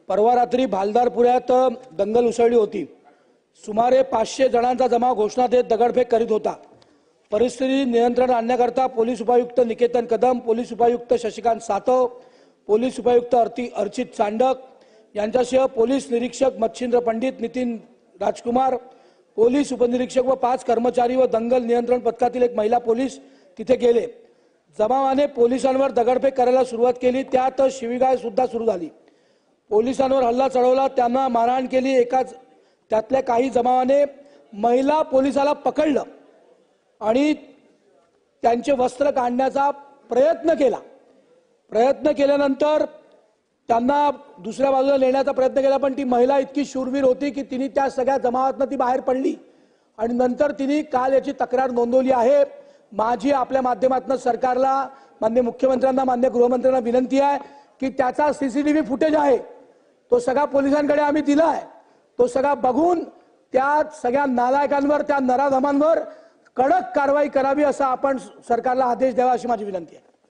परवा रात्री भालदारपुऱ्यात दंगल उसळली होती। सुमारे 500 जणांचा जमाव घोषणा देत दगडफेक करीत होता। परिस्थिती नियंत्रण आणण्याकरता पोलीस उपायुक्त निकेतन कदम, पोलीस उपायुक्त शशिकांत सातव, पोलीस उपायुक्त अर्चित चांडक यांच्यासह पोलीस निरीक्षक मच्छिंद्र पंडित, नितीन राजकुमार, पोलीस उपनिरीक्षक व 5 कर्मचारी व दंगल नियंत्रण पथकातील एक महिला पोलीस तिथे गेले। जमावाने पोलिसांवर दगडफेक करायला सुरुवात केली। त्यात शिवीगाळ सुद्धा सुरू झाली। पोलिसांवर हल्ला चढवला, त्यांना मारहाण केली। एकाच त्यातल्या काही जमावाने महिला पोलिसाला पकडलं आणि त्यांचे वस्त्र काढण्याचा प्रयत्न केल्यानंतर त्यांना दुसऱ्या बाजूला नेण्याचा प्रयत्न केला, पण ती महिला इतकी शूरवीर होती की तिने त्या सगळ्या जमावातून ती बाहेर पडली आणि नंतर तिने काल याची तक्रार नोंदवली आहे। माझी आपल्या माध्यमातून सरकारला, माननीय मुख्यमंत्र्यांना, माननीय गृहमंत्र्यांना विनंती आहे की त्याचा सीसीटीव्ही फुटेज आहे तो सगळा पोलिसांकडे आम्ही दिला आहे। तो सगळा बघून त्या सगळ्या नालायकांवर, त्या नराधमांवर कडक कारवाई करावी असा आपण सरकारला आदेश द्यावा अशी माझी विनंती आहे।